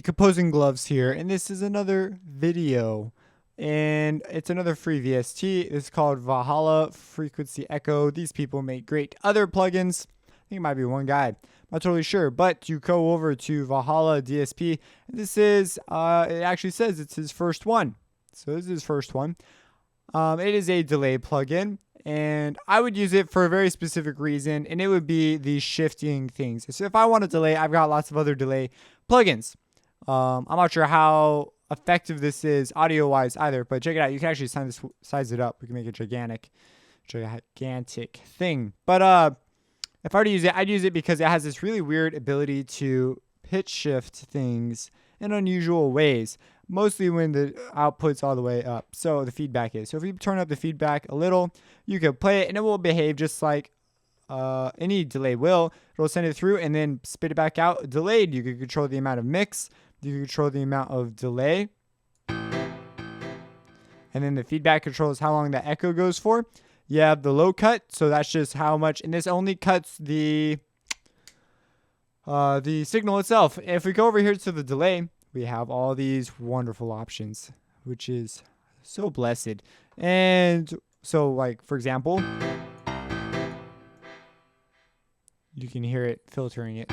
Composing Gloves here, and this is another video, and it's another free VST. It's called Valhalla Frequency Echo. These people make great other plugins. I think it might be one guy. I'm not totally sure, but you go over to Valhalla DSP. And this is, it actually says it's his first one. So this is his first one. It is a delay plugin, and I would use it for a very specific reason, and it would be the shifting things. So if I want to delay, I've got lots of other delay plugins. I'm not sure how effective this is audio-wise either, but check it out. You can actually size it up. We can make a gigantic thing. But if I were to use it, I'd use it because it has this really weird ability to pitch shift things in unusual ways, mostly when the output's all the way up. So the feedback is. So if you turn up the feedback a little, you can play it and it will behave just like any delay will. It'll send it through and then spit it back out delayed. You can control the amount of mix. You can control the amount of delay. And then the feedback controls how long the echo goes for. You have the low cut, so that's just how much, and this only cuts the signal itself. If we go over here to the delay, we have all these wonderful options, which is so blessed. And so, like, for example, you can hear it filtering it.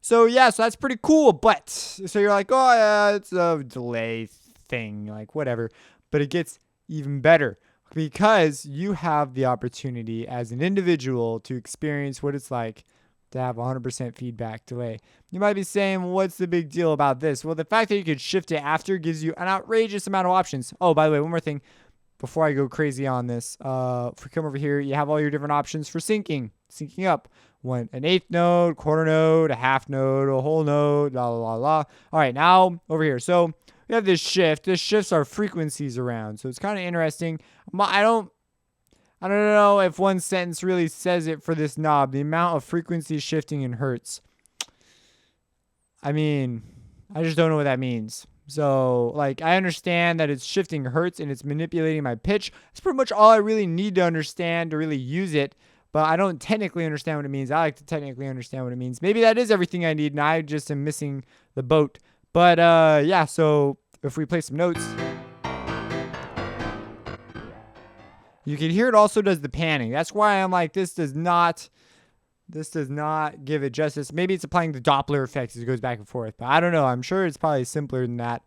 So yeah, so that's pretty cool, but so you're like, oh yeah, it's a delay thing, like whatever. But it gets even better because you have the opportunity as an individual to experience what it's like to have 100% feedback delay. You might be saying, well, what's the big deal about this? Well, the fact that you could shift it after gives you an outrageous amount of options. Oh, by the way, one more thing before I go crazy on this. If we come over here, you have all your different options for syncing up. An eighth note, quarter note, a half note, a whole note, blah, blah, blah, blah. All right, now over here. So we have this shift. This shifts our frequencies around. So it's kind of interesting. I don't know if one sentence really says it for this knob. The amount of frequency shifting in hertz. I mean, I just don't know what that means. So, like, I understand that it's shifting hertz and it's manipulating my pitch. That's pretty much all I really need to understand to really use it. But I don't technically understand what it means. I like to technically understand what it means. Maybe that is everything I need, and I just am missing the boat. But, yeah, so if we play some notes, you can hear it also does the panning. That's why I'm like, this does not give it justice. Maybe it's applying the Doppler effect as it goes back and forth. But I don't know. I'm sure it's probably simpler than that.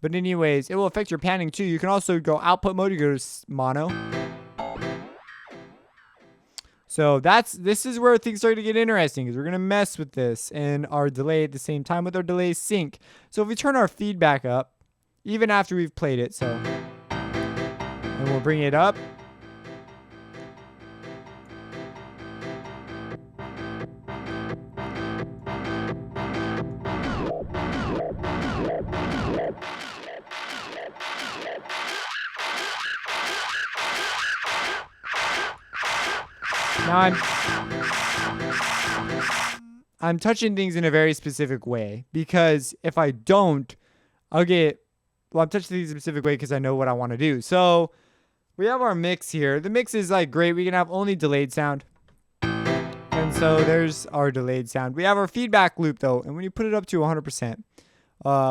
But anyways, it will affect your panning too. You can also go output mode. You go to mono. So this is where things start to get interesting, because we're going to mess with this and our delay at the same time with our delay sync. So if we turn our feedback up, even after we've played it, and we'll bring it up. Now I'm touching things in a very specific way, because if I don't, I'm touching things in a specific way because I know what I want to do. So we have our mix here. The mix is like great. We can have only delayed sound. And so there's our delayed sound. We have our feedback loop though. And when you put it up to 100%,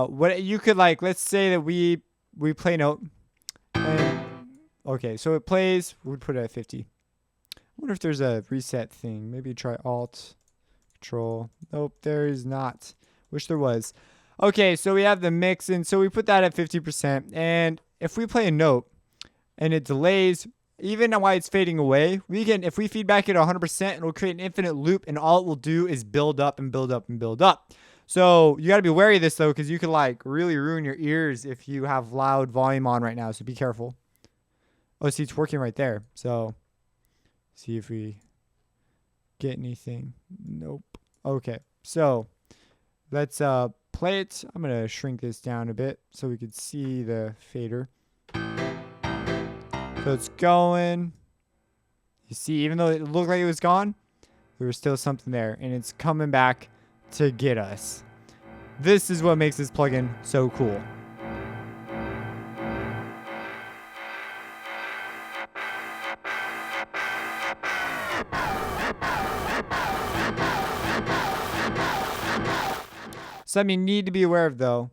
what you could, like, let's say that we play note. And okay, so it plays, we'd put it at 50. I wonder if there's a reset thing. Maybe try Alt, Control. Nope, there is not. Wish there was. Okay, so we have the mix, and so we put that at 50%. And if we play a note and it delays, even while it's fading away, if we feedback it 100%, it'll create an infinite loop, and all it will do is build up and build up and build up. So you got to be wary of this though, because you could like really ruin your ears if you have loud volume on right now. So be careful. Oh, see, it's working right there. So see if we get anything. Nope. Okay, so let's play it. I'm gonna shrink this down a bit so we could see the fader. So it's going. You see, even though it looked like it was gone, there was still something there, and it's coming back to get us. This is what makes this plugin so cool. Something you need to be aware of though,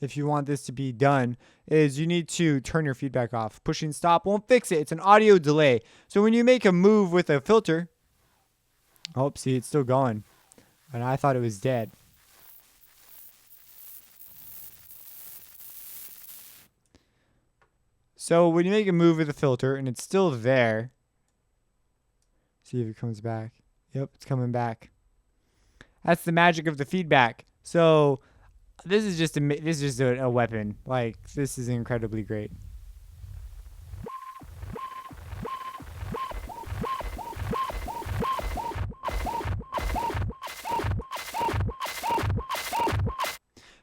if you want this to be done, is you need to turn your feedback off. Pushing stop won't fix it. It's an audio delay. So when you make a move with a filter, oh, see, it's still going. And I thought it was dead. So when you make a move with a filter and it's still there, see if it comes back. Yep, it's coming back. That's the magic of the feedback. So this is just a weapon. Like, this is incredibly great.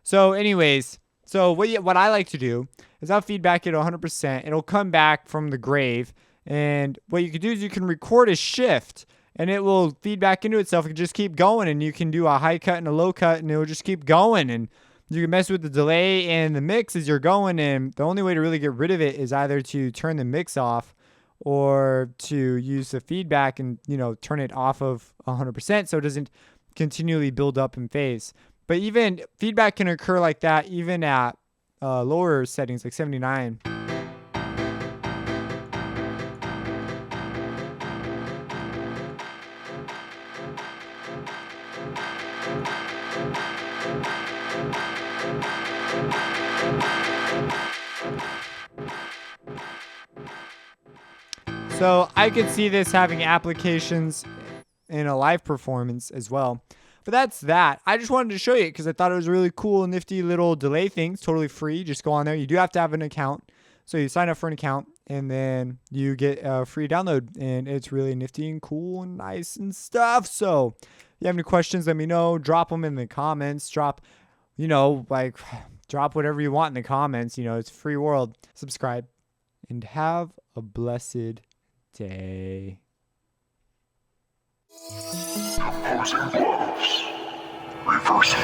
So anyways, what I like to do is I'll feedback it 100%. It'll come back from the grave. And what you can do is you can record a shift and it will feed back into itself and just keep going. And you can do a high cut and a low cut and it will just keep going. And you can mess with the delay and the mix as you're going. And the only way to really get rid of it is either to turn the mix off or to use the feedback and, turn it off of 100% so it doesn't continually build up in phase. But even feedback can occur like that even at lower settings like 79. So I could see this having applications in a live performance as well. But that's that. I just wanted to show you because I thought it was a really cool, nifty little delay thing. It's totally free. Just go on there. You do have to have an account. So you sign up for an account and then you get a free download. And it's really nifty and cool and nice and stuff. So if you have any questions, let me know. Drop them in the comments. Drop whatever you want in the comments. It's a free world. Subscribe and have a blessed day. Opposing wolves. Reversing.